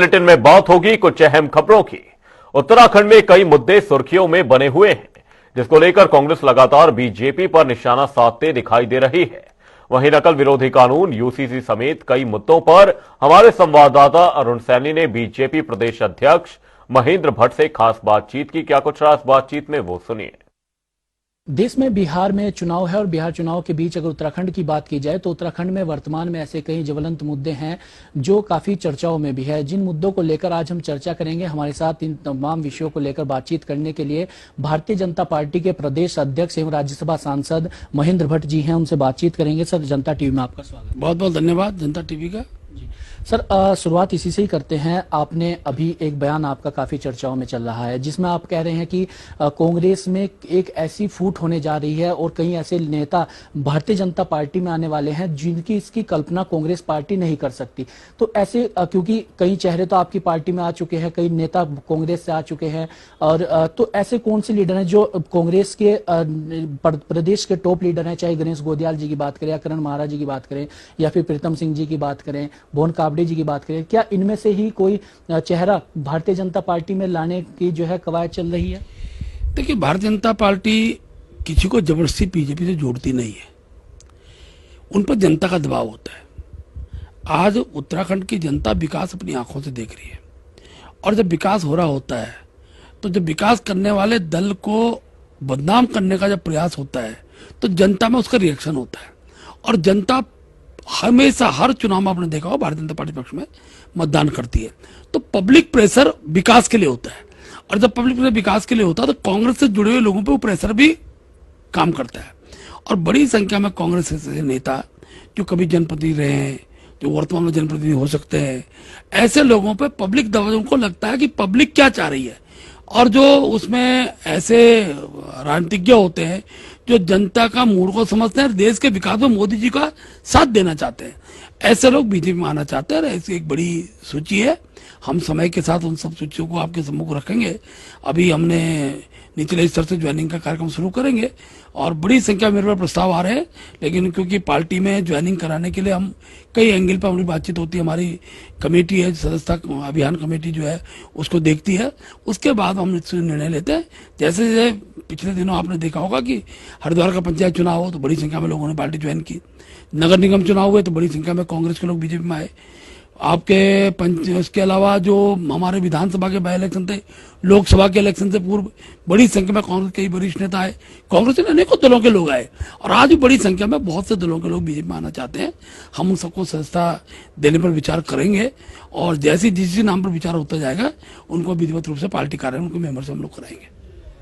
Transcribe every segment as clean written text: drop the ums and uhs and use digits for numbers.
Bulletin में बात होगी कुछ अहम खबरों की। उत्तराखंड में कई मुद्दे सुर्खियों में बने हुए हैं, जिसको लेकर कांग्रेस लगातार बीजेपी पर निशाना साधते दिखाई दे रही है। वहीं नकल विरोधी कानून, यूसीसी समेत कई मुद्दों पर हमारे संवाददाता अरुण सैनी ने बीजेपी प्रदेश अध्यक्ष महेंद्र भट्ट से खास बातचीत की। क्या कुछ खास बातचीत में वो सुनिए। देश में बिहार में चुनाव है और बिहार चुनाव के बीच अगर उत्तराखंड की बात की जाए तो उत्तराखंड में वर्तमान में ऐसे कई ज्वलंत मुद्दे हैं जो काफी चर्चाओं में भी है। जिन मुद्दों को लेकर आज हम चर्चा करेंगे, हमारे साथ इन तमाम विषयों को लेकर बातचीत करने के लिए भारतीय जनता पार्टी के प्रदेश अध्यक्ष एवं राज्यसभा सांसद महेंद्र भट्ट जी हैं। उनसे बातचीत करेंगे। सर, जनता टीवी में आपका स्वागत। बहुत बहुत धन्यवाद जनता टीवी का। सर, शुरुआत इसी से ही करते हैं। आपने अभी एक बयान आपका काफी चर्चाओं में चल रहा है जिसमें आप कह रहे हैं कि कांग्रेस में एक ऐसी फूट होने जा रही है और कई ऐसे नेता भारतीय जनता पार्टी में आने वाले हैं जिनकी इसकी कल्पना कांग्रेस पार्टी नहीं कर सकती। तो ऐसे क्योंकि कई चेहरे तो आपकी पार्टी में आ चुके हैं, कई नेता कांग्रेस से आ चुके हैं, और तो ऐसे कौन से लीडर हैं जो कांग्रेस के प्रदेश के टॉप लीडर हैं, चाहे गणेश गोदियाल जी की बात करें या करण महाराज जी की बात करें या फिर प्रीतम सिंह जी की बात करें, भुवन काबड़े जी की बात करें, क्या इनमें से ही कोई चेहरा भारतीय जनता पार्टी में लाने की जो है कवायद चल रही है? देखिए, भारतीय जनता पार्टी किसी को जबरदस्ती बीजेपी से जोड़ती नहीं है, उन पर जनता का दबाव होता है। आज उत्तराखंड की जनता विकास अपनी आंखों से देख रही है, और जब विकास हो रहा होता है तो जब विकास करने वाले दल को बदनाम करने का जब प्रयास होता है तो जनता में उसका रिएक्शन होता है। और जनता हमेशा हर चुनाव में आपने देखा हो भारतीय जनता पार्टी पक्ष में मतदान करती है। तो पब्लिक प्रेशर विकास के लिए होता है, और जब पब्लिक प्रेशर विकास के लिए होता है तो कांग्रेस से जुड़े हुए लोगों पे वो प्रेशर भी काम करता है। और बड़ी संख्या में कांग्रेस के नेता जो कभी जनप्रतिनिधि रहे हैं, जो वर्तमान में जनप्रतिनिधि हो सकते हैं, ऐसे लोगों पे पब्लिक दबाव, उनको लगता है कि पब्लिक क्या चाह रही है। और जो उसमें ऐसे राजनीतिज्ञ होते हैं जो जनता का मूड को समझते हैं, देश के विकास में मोदी जी का साथ देना चाहते हैं, ऐसे लोग बीजेपी में आना चाहते हैं। ऐसी एक बड़ी सूची है, हम समय के साथ उन सब सूचियों को आपके सम्मुख रखेंगे। अभी हमने निचले स्तर से ज्वाइनिंग का कार्यक्रम शुरू करेंगे और बड़ी संख्या में मेरे पास प्रस्ताव आ रहे हैं, लेकिन क्योंकि पार्टी में ज्वाइनिंग कराने के लिए हम कई एंगल पर हमारी बातचीत होती है। हमारी कमेटी है, सदस्यता अभियान कमेटी जो है उसको देखती है, उसके बाद हम इससे निर्णय लेते हैं। जैसे जैसे पिछले दिनों आपने देखा होगा कि हरिद्वार का पंचायत चुनाव हो तो बड़ी संख्या में लोगों ने पार्टी ज्वाइन की, नगर निगम चुनाव हुए तो बड़ी संख्या में कांग्रेस के लोग बीजेपी में आए। आपके उसके अलावा जो हमारे विधानसभा के बाई इलेक्शन थे, लोकसभा के इलेक्शन से पूर्व बड़ी संख्या में कांग्रेस के वरिष्ठ नेता आए, कांग्रेस के अनेकों दलों के लोग आए, और आज भी बड़ी संख्या में बहुत से दलों के लोग बीजेपी में आना चाहते हैं। हम उन सबको सदस्यता देने पर विचार करेंगे, और जैसे जिस नाम पर विचार होता जाएगा उनको विधिवत रूप से पार्टी कार्यालय उनके मेंबर से हम लोग कराएंगे।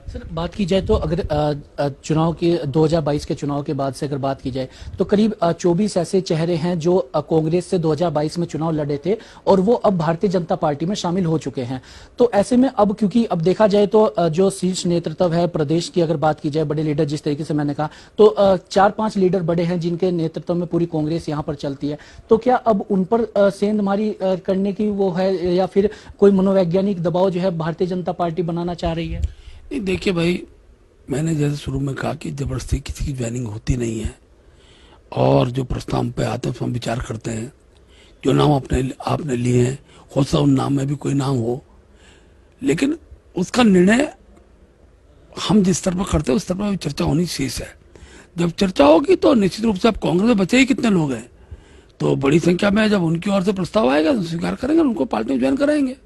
सर, बात की जाए तो अगर चुनाव के 2022 के चुनाव के बाद से अगर बात की जाए तो करीब 24 ऐसे चेहरे हैं जो कांग्रेस से 2022 में चुनाव लड़े थे और वो अब भारतीय जनता पार्टी में शामिल हो चुके हैं। तो ऐसे में अब क्योंकि अब देखा जाए तो जो शीर्ष नेतृत्व है प्रदेश की, अगर बात की जाए बड़े लीडर, जिस तरीके से मैंने कहा, तो 4-5 लीडर बड़े हैं जिनके नेतृत्व में पूरी कांग्रेस यहाँ पर चलती है। तो क्या अब उन पर सेंधमारी करने की वो है, या फिर कोई मनोवैज्ञानिक दबाव जो है भारतीय जनता पार्टी बनाना चाह रही है? नहीं, देखिए भाई, मैंने जैसे शुरू में कहा कि जबरदस्ती किसी की ज्वाइनिंग होती नहीं है, और जो प्रस्ताव पे आते हैं हम विचार करते हैं। जो नाम आपने लिए हैं, हो सकता उन नाम में भी कोई नाम हो, लेकिन उसका निर्णय हम जिस स्तर पर करते हैं उस स्तर पर चर्चा होनी शेष है। जब चर्चा होगी तो निश्चित रूप से अब कांग्रेस में बचे ही कितने लोग हैं, तो बड़ी संख्या में जब उनकी ओर से प्रस्ताव आएगा तो स्वीकार करेंगे, उनको पार्टी में ज्वाइन कराएंगे।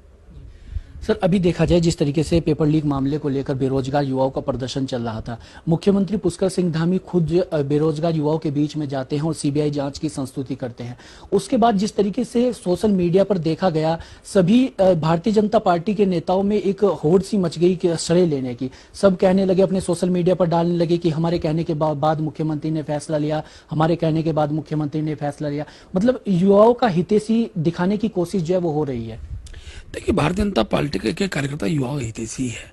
सर, अभी देखा जाए जिस तरीके से पेपर लीक मामले को लेकर बेरोजगार युवाओं का प्रदर्शन चल रहा था, मुख्यमंत्री पुष्कर सिंह धामी खुद बेरोजगार युवाओं के बीच में जाते हैं और सीबीआई जांच की संस्तुति करते हैं। उसके बाद जिस तरीके से सोशल मीडिया पर देखा गया, सभी भारतीय जनता पार्टी के नेताओं में एक होड़ सी मच गई कि श्रेय लेने की। सब कहने लगे, अपने सोशल मीडिया पर डालने लगे कि हमारे कहने के बाद मुख्यमंत्री ने फैसला लिया, हमारे कहने के बाद मुख्यमंत्री ने फैसला लिया। मतलब युवाओं का हितैषी दिखाने की कोशिश जो है वो हो रही है। देखिए, भारतीय जनता पार्टी के कार्यकर्ता युवाओं के हितैषी है,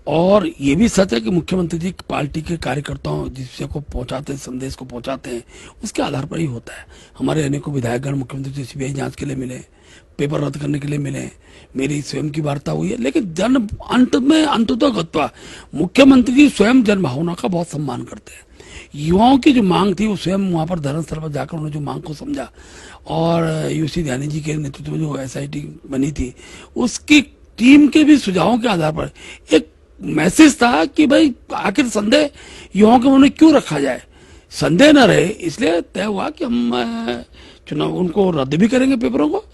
और ये भी सच है कि मुख्यमंत्री जी पार्टी के कार्यकर्ताओं जिस विषय को पहुंचाते हैं, संदेश को पहुंचाते हैं, उसके आधार पर ही होता है। हमारे अनेकों विधायकगण मुख्यमंत्री जी सीबीआई जांच के लिए मिले, पेपर रद्द करने के लिए मिले हैं, मेरी स्वयं की वार्ता हुई है। लेकिन अंततः गत्वा मुख्यमंत्री जी स्वयं जनभावना का बहुत सम्मान करते हैं। युवाओं की जो मांग थी वो स्वयं वहां पर धर्मस्थल पर जाकर उन्होंने जो मांग को समझा, और यूसी ध्यानी जी के नेतृत्व में जो एसआईटी बनी थी उसकी टीम के भी सुझावों के आधार पर एक मैसेज था कि भाई आखिर संदेह युवाओं के मन में क्यों रखा जाए, संदेह न रहे, इसलिए तय हुआ कि हम चुनाव उनको रद्द भी करेंगे पेपरों को,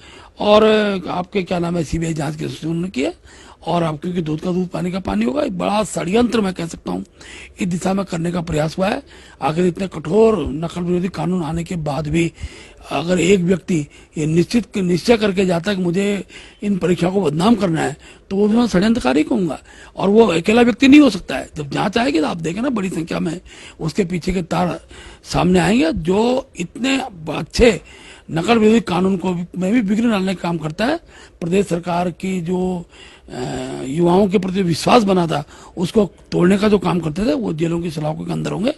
और आपके क्या नाम है सीबीआई जांच की उन्होंने किया, और आप क्योंकि दूध का दूध पानी का पानी होगा, एक बड़ा षड्यंत्र मैं कह सकता हूँ इस दिशा में करने का प्रयास हुआ है। आखिर इतने कठोर नकल विरोधी कानून आने के बाद भी अगर एक व्यक्ति ये निश्चय करके जाता है कि मुझे इन परीक्षा को बदनाम करना है, तो वो मैं षड्यंत्रकारी कहूंगा, और वो अकेला व्यक्ति नहीं हो सकता है। जब जांच आएगी तो आप देखें ना, बड़ी संख्या में उसके पीछे के तार सामने आएंगे, जो इतने अच्छे नकल विरोधी कानून को में भी विघ्न डालने का काम करता है। प्रदेश सरकार की जो युवाओं के प्रति विश्वास बना था उसको तोड़ने का जो काम करते थे, वो जेलों की सलाखों के अंदर होंगे,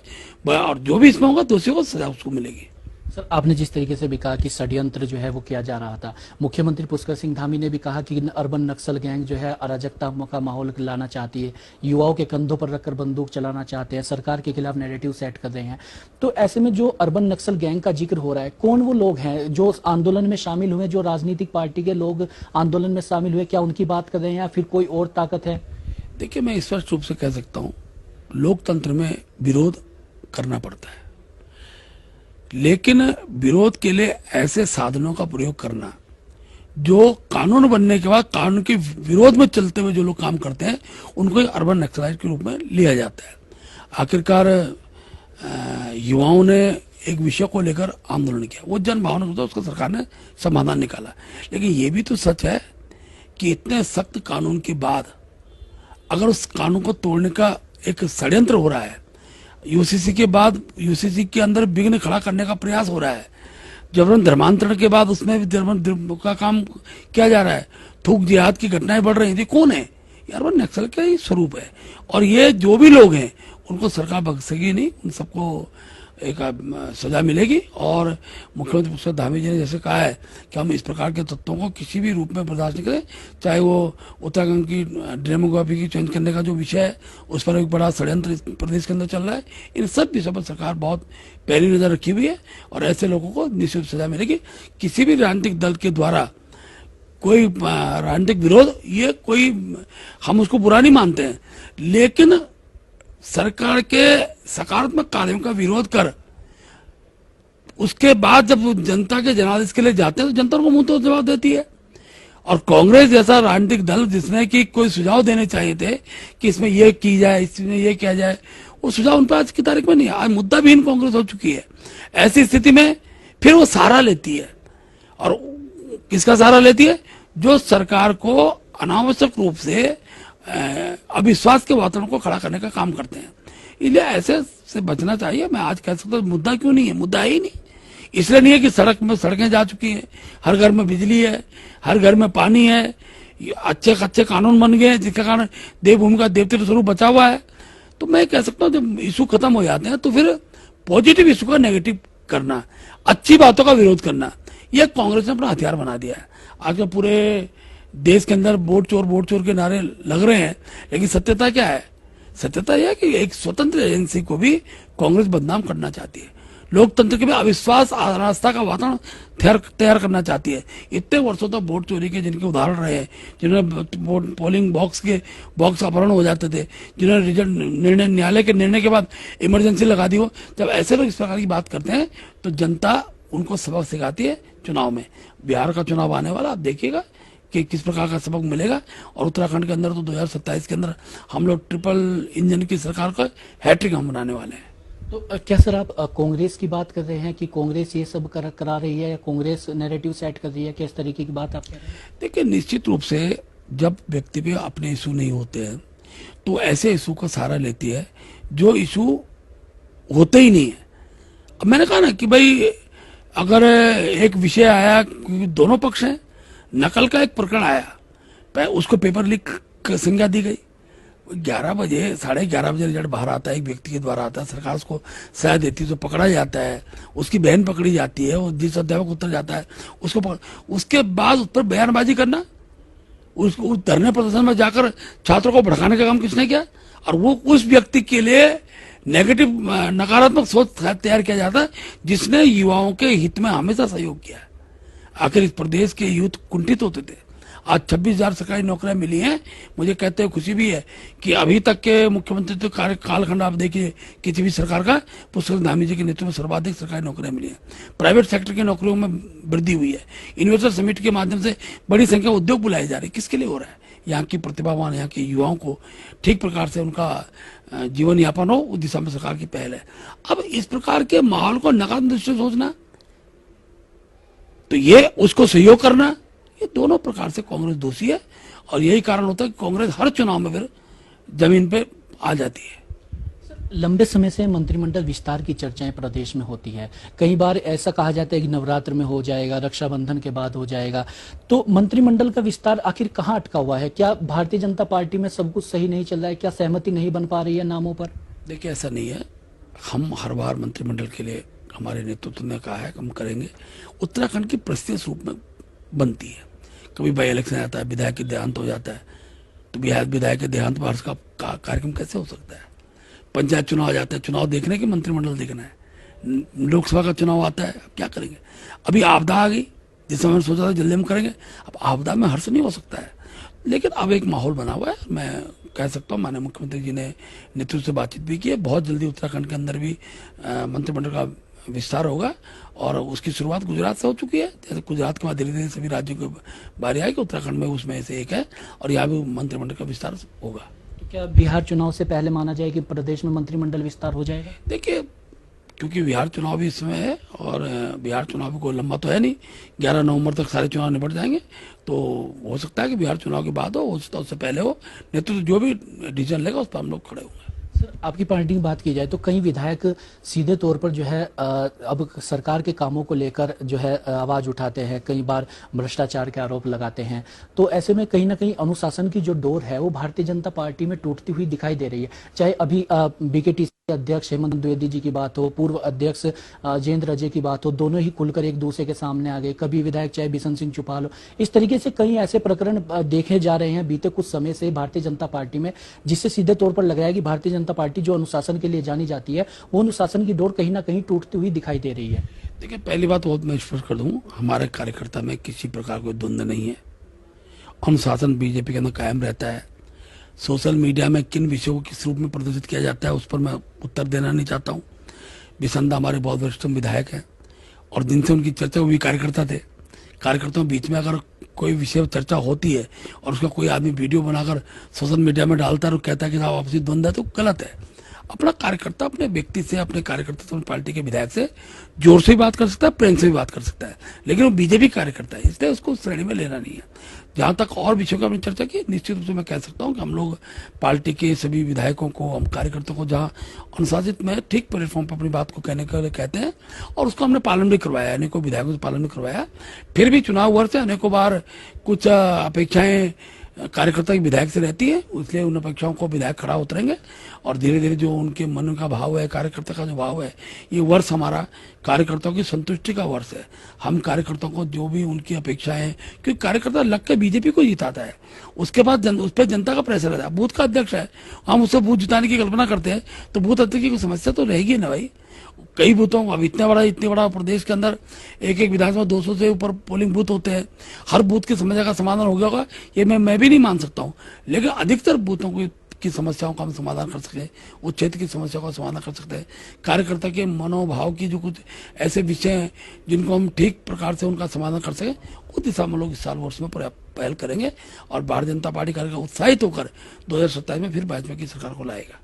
और जो भी इसमें होगा दोषियों को सजा उसको मिलेगी। सर, आपने जिस तरीके से भी कहा कि षड्यंत्र जो है वो किया जा रहा था, मुख्यमंत्री पुष्कर सिंह धामी ने भी कहा कि अर्बन नक्सल गैंग जो है अराजकता का माहौल लाना चाहती है, युवाओं के कंधों पर रखकर बंदूक चलाना चाहते हैं, सरकार के खिलाफ नैरेटिव सेट कर रहे हैं। तो ऐसे में जो अर्बन नक्सल गैंग का जिक्र हो रहा है, कौन वो लोग हैं जो आंदोलन में शामिल हुए, जो राजनीतिक पार्टी के लोग आंदोलन में शामिल हुए, क्या उनकी बात कर रहे हैं या फिर कोई और ताकत है? देखिए, मैं स्पष्ट रूप से कह सकता हूँ, लोकतंत्र में विरोध करना पड़ता है, लेकिन विरोध के लिए ऐसे साधनों का प्रयोग करना जो कानून बनने के बाद कानून के विरोध में चलते हुए जो लोग काम करते हैं, उनको एक अर्बन नक्सलाइट के रूप में लिया जाता है। आखिरकार युवाओं ने एक विषय को लेकर आंदोलन किया, वो जन भावना होता, उसका सरकार ने समाधान निकाला। लेकिन ये भी तो सच है कि इतने सख्त कानून के बाद अगर उस कानून को तोड़ने का एक षड्यंत्र हो रहा है, यूसीसी के बाद यूसीसी के अंदर विघ्न खड़ा करने का प्रयास हो रहा है, जबरन धर्मांतरण के बाद उसमें भी धर्म का काम किया जा रहा है, थूक जिहाद की घटनाएं बढ़ रही थी, कौन है यार? वो नक्सल का ही स्वरूप है। और ये जो भी लोग हैं उनको सरकार बख्शेगी नहीं, उन सबको एक सजा मिलेगी। और मुख्यमंत्री पुष्कर धामी जी ने जैसे कहा है कि हम इस प्रकार के तत्वों को किसी भी रूप में बर्दाश्त नहीं करें, चाहे वो उत्तराखंड की डेमोग्राफी की चेंज करने का जो विषय है उस पर एक बड़ा षड्यंत्र प्रदेश के अंदर चल रहा है, इन सब विषयों पर सरकार बहुत पैनी नजर रखी हुई है, और ऐसे लोगों को निश्चित सजा मिलेगी। किसी भी राजनीतिक दल के द्वारा कोई राजनीतिक विरोध, ये कोई हम उसको बुरा नहीं मानते हैं, लेकिन सरकार के सकारात्मक कार्यों का विरोध कर उसके बाद जब जनता के जनादेश के लिए जाते हैं तो जनता को मुंह तो जवाब देती है। और कांग्रेस जैसा राजनीतिक दल जिसने कि कोई सुझाव देने चाहिए थे कि इसमें ये की जाए, इसमें ये किया जाए, वो सुझाव उन पर आज की तारीख में नहीं है। आज मुद्दा विहीन कांग्रेस हो चुकी है। ऐसी स्थिति में फिर वो सहारा लेती है, और किसका सहारा लेती है? जो सरकार को अनावश्यक रूप से अविश्वास के वातावरण को खड़ा करने का काम करते हैं। इसलिए ऐसे से बचना चाहिए। मैं आज कह सकता हूँ मुद्दा क्यों नहीं है, मुद्दा ही नहीं, इसलिए नहीं है कि सड़कें जा चुकी हैं, हर घर में बिजली है, हर घर में पानी है, अच्छे कानून बन गए हैं जिसके कारण देवभूमि का देवतीर्थ स्वरूप बचा हुआ है। तो मैं कह सकता हूँ जब इशू खत्म हो जाते हैं तो फिर पॉजिटिव इशू का नेगेटिव करना, अच्छी बातों का विरोध करना, यह कांग्रेस ने अपना हथियार बना दिया है। आज पूरे देश के अंदर वोट चोर के नारे लग रहे हैं, लेकिन सत्यता क्या है? सत्यता यह है कि एक स्वतंत्र एजेंसी को भी कांग्रेस बदनाम करना चाहती है, लोकतंत्र के भी अविश्वास आस्था का वातावरण तैयार करना चाहती है। इतने वर्षों तक वोट चोरी के जिनके उदाहरण रहे हैं, जिन्होंने पोलिंग बॉक्स अपहरण हो जाते थे, जिन्होंने रिजल्ट न्यायालय के निर्णय के बाद इमरजेंसी लगा दी हो, जब ऐसे लोग इस प्रकार की बात करते हैं तो जनता उनको सबक सिखाती है। चुनाव में बिहार का चुनाव आने वाला, आप देखिएगा कि किस प्रकार का सबक मिलेगा। और उत्तराखंड के अंदर तो 2027 के अंदर हम लोग ट्रिपल इंजन की सरकार का हैट्रिक हम बनाने वाले हैं। तो क्या सर आप कांग्रेस की बात कर रहे हैं कि कांग्रेस ये सब करा रही है या कांग्रेस नैरेटिव सेट कर रही है, किस तरीके की बात आप कह रहे हैं? देखिए, निश्चित रूप से जब व्यक्ति पे अपने इशू नहीं होते हैं तो ऐसे इशू का सहारा लेती है जो इशू होते ही नहीं है। अब मैंने कहा ना कि भाई अगर एक विषय आया, दोनों पक्ष हैं, नकल का एक प्रकरण आया, उसको पेपर लीक संज्ञा दी गई, 11 बजे 11:30 रिजल्ट बाहर आता है, एक व्यक्ति के द्वारा आता है, सरकार उसको सजा देती है तो पकड़ा जाता है, उसकी बहन पकड़ी जाती है, वो जिस अध्यापक उतर जाता है उसको उसके बाद उस पर बयानबाजी करना, उस धरने प्रदर्शन में जाकर छात्रों को भड़काने का काम किसने किया? और वो उस व्यक्ति के लिए नेगेटिव नकारात्मक सोच तैयार किया जाता है जिसने युवाओं के हित में हमेशा सहयोग किया है। आखिर इस प्रदेश के यूथ कुंठित होते थे, आज 26,000 सरकारी नौकरियां मिली हैं। मुझे कहते हुए खुशी भी है कि अभी तक के मुख्यमंत्री तो कालखंड आप देखिए किसी भी सरकार का, पुष्कर धामी जी के नेतृत्व में सर्वाधिक सरकारी नौकरियां मिली हैं। प्राइवेट सेक्टर की नौकरियों में वृद्धि हुई है। इन्वेस्टर समिट के माध्यम से बड़ी संख्या में उद्योग बुलाए जा रहे हैं। किसके लिए हो रहा है? यहाँ की प्रतिभावान, यहाँ के युवाओं को ठीक प्रकार से उनका जीवन यापन हो, उस दिशा में सरकार की पहल है। अब इस प्रकार के माहौल को नकारात्मक दृष्टि से सोचना, तो ये उसको सहयोग करना, ये दोनों प्रकार से कांग्रेस दोषी है। और यही कारण होता है कि कांग्रेस हर चुनाव में फिर जमीन पे आ जाती है। लंबे समय से मंत्रिमंडल विस्तार की चर्चाएं प्रदेश में होती है। कई बार ऐसा कहा जाता है कि नवरात्र में हो जाएगा, रक्षाबंधन के बाद हो जाएगा। तो मंत्रिमंडल का विस्तार आखिर कहां अटका हुआ है? क्या भारतीय जनता पार्टी में सब कुछ सही नहीं चल रहा है? क्या सहमति नहीं बन पा रही है नामों पर? देखिए, ऐसा नहीं है। हम हर बार मंत्रिमंडल के लिए हमारे नेतृत्व ने कहा है कि हम करेंगे। उत्तराखंड की परिस्थिति रूप में बनती है। कभी बाई इलेक्शन आता है, विधायक के देहांत हो जाता है, तो विधायक के देहांत पर का कार्यक्रम कैसे हो सकता है? पंचायत चुनाव आ जाता है, चुनाव देखने के मंत्रिमंडल देखना है। लोकसभा का चुनाव आता है, अब क्या करेंगे? अभी आपदा आ गई, जिस समय सोचा था जल्दी हम करेंगे, अब आपदा में हर्ष नहीं हो सकता है। लेकिन अब एक माहौल बना हुआ है। मैं कह सकता हूँ माननीय मुख्यमंत्री जी ने नेतृत्व से बातचीत भी की है। बहुत जल्दी उत्तराखंड के अंदर भी मंत्रिमंडल का विस्तार होगा और उसकी शुरुआत गुजरात से हो चुकी है। जैसे गुजरात के बाद धीरे धीरे सभी राज्यों की बारी आई कि उत्तराखंड में उसमें से एक है और यहाँ भी मंत्रिमंडल का विस्तार होगा। तो क्या बिहार चुनाव से पहले माना जाए कि प्रदेश में मंत्रिमंडल विस्तार हो जाएगा? देखिए, क्योंकि बिहार चुनाव भी इस समय है और बिहार चुनाव भी कोई लंबा तो है नहीं, 11 नवंबर तक सारे चुनाव निपट जाएंगे, तो हो सकता है कि बिहार चुनाव के बाद हो सकता है उससे पहले हो। नेतृत्व जो भी डिसीजन लेगा उस पर हम लोग खड़े होंगे। सर, आपकी पार्टी की बात की जाए तो कई विधायक सीधे तौर पर जो है अब सरकार के कामों को लेकर जो है आवाज उठाते हैं, कई बार भ्रष्टाचार के आरोप लगाते हैं। तो ऐसे में कहीं ना कहीं अनुशासन की जो डोर है वो भारतीय जनता पार्टी में टूटती हुई दिखाई दे रही है। चाहे अभी बीकेटीसी अध्यक्ष हेमंत द्विवेदी जी की बात हो, पूर्व अध्यक्ष जयंत रजे की बात हो, दोनों ही खुलकर एक दूसरे के सामने आ गए। कभी विधायक चाहे बिशन सिंह चुपाल हो, इस तरीके से कई ऐसे प्रकरण देखे जा रहे हैं बीते कुछ समय से भारतीय जनता पार्टी में, जिससे सीधे तौर पर लग रहा है कि भारतीय जनता पार्टी जो अनुशासन के लिए जानी जाती है वो अनुशासन की डोर कहीं ना कहीं टूटती हुई दिखाई दे रही है। देखिए, पहली बात बहुत मैं स्पष्ट कर दूं, हमारे कार्यकर्ता में किसी प्रकार कोई द्वंद्व नहीं है। अनुशासन बीजेपी के अंदर कायम रहता है। सोशल मीडिया में किन विषयों को किस रूप में प्रदर्शित किया जाता है उस पर मैं उत्तर देना नहीं चाहता हूँ। बिसंदा हमारे बहुत वरिष्ठ विधायक हैं और जिनसे उनकी चर्चा वो भी कार्यकर्ता थे। कार्यकर्ताओं के बीच में अगर कोई विषय चर्चा होती है और उसका कोई आदमी वीडियो बनाकर सोशल मीडिया में डालता है और कहता है कि साहब आपसी द्वंद्व है, तो गलत है। अपना कार्यकर्ता अपने व्यक्ति से, अपने कार्यकर्ता से, अपनी पार्टी के विधायक से जोर से भी बात कर सकता है, प्रेम से भी बात कर सकता है, लेकिन वो बीजेपी कार्यकर्ता है, इसलिए उसको श्रेणी में लेना नहीं है। जहां तक और विषयों की हमने चर्चा की, निश्चित रूप से मैं कह सकता हूं कि हम लोग पार्टी के सभी विधायकों को, हम कार्यकर्ताओं को जहां अनुशासित में ठीक प्लेटफॉर्म पर अपनी बात को कहने के लिए कहते हैं और उसको हमने पालन भी करवाया, अनेकों विधायकों से पालन भी करवाया। फिर भी चुनाव वर्ष से अनेकों बार कुछ अपेक्षाएं कार्यकर्ता की विधायक से रहती है, इसलिए उन अपेक्षाओं को विधायक खड़ा उतरेंगे और धीरे धीरे जो उनके मन का भाव है, कार्यकर्ता का जो भाव है, ये वर्ष हमारा कार्यकर्ताओं की संतुष्टि का वर्ष है। हम कार्यकर्ताओं को जो भी उनकी अपेक्षाएं हैं, क्योंकि कार्यकर्ता लग के बीजेपी को जिताता है, उसके बाद उस पर जनता का प्रेशर रहता है। बूथ का अध्यक्ष है, हम उससे बूथ जिताने की कल्पना करते हैं तो बूथ अध्यक्ष की कोई समस्या तो रहेगी ना भाई। कई बूथों, अब इतने बड़ा प्रदेश के अंदर एक विधानसभा 200 से ऊपर पोलिंग बूथ होते हैं, हर बूथ की समस्या का समाधान हो गया होगा ये मैं भी नहीं मान सकता हूँ, लेकिन अधिकतर बूथों की समस्याओं का हम समाधान कर सकते हैं, उस क्षेत्र की समस्याओं का समाधान कर सकते हैं। कार्यकर्ता के मनोभाव की जो कुछ ऐसे विषय हैं जिनको हम ठीक प्रकार से उनका समाधान कर सकें, उस दिशा में लोग इस साल वर्ष में पहल करेंगे और भारतीय जनता पार्टी कार्यकर्ता उत्साहित होकर 2027 में फिर भाजपा की सरकार को लाएगा।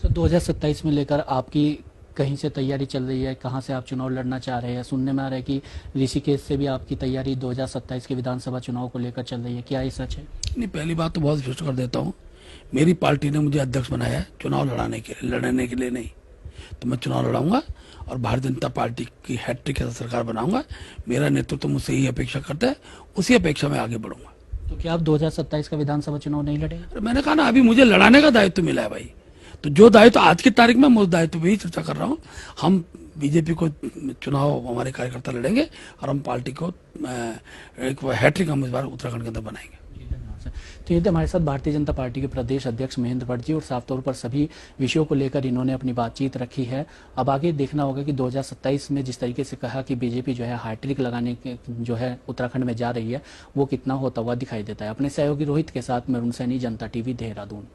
सर, 2027 में लेकर आपकी कहीं से तैयारी चल रही है? कहां से आप चुनाव लड़ना चाह रहे हैं? सुनने में आ रहा है कि ऋषिकेश से भी आपकी तैयारी 2027 के विधानसभा चुनाव को लेकर चल रही है, क्या ये सच है? नहीं, पहली बात तो बहुत स्पष्ट कर देता हूँ, मेरी पार्टी ने मुझे अध्यक्ष बनाया है चुनाव लड़ने के लिए नहीं। तो मैं चुनाव लड़ाऊंगा और भारतीय जनता पार्टी की हैट्रिक सरकार बनाऊंगा। मेरा नेतृत्व मुझसे यही अपेक्षा करता है, उसी अपेक्षा में आगे बढ़ूंगा। तो क्या आप 2027 का विधानसभा चुनाव नहीं लड़ेंगे? अरे मैंने कहा ना, अभी मुझे लड़ाने का दायित्व मिला है भाई। तो जो दायित्व आज की तारीख में, मैं उस दायित्व पे ही चर्चा कर रहा हूँ। हम बीजेपी को चुनाव हमारे कार्यकर्ता लड़ेंगे और हम पार्टी को एक हैट्रिक हम इस बार उत्तराखंड के अंदर बनाएंगे। तो ये थे हमारे साथ भारतीय जनता पार्टी के प्रदेश अध्यक्ष महेंद्र भट्ट जी, और साफ तौर पर सभी विषयों को लेकर इन्होंने अपनी बातचीत रखी है। अब आगे देखना होगा कि 2027 में जिस तरीके से कहा कि बीजेपी जो है हैट्रिक लगाने के जो है उत्तराखंड में जा रही है, वो कितना होता हुआ दिखाई देता है। अपने सहयोगी रोहित के साथ मैं अरुण सैनी, जनता टीवी, देहरादून।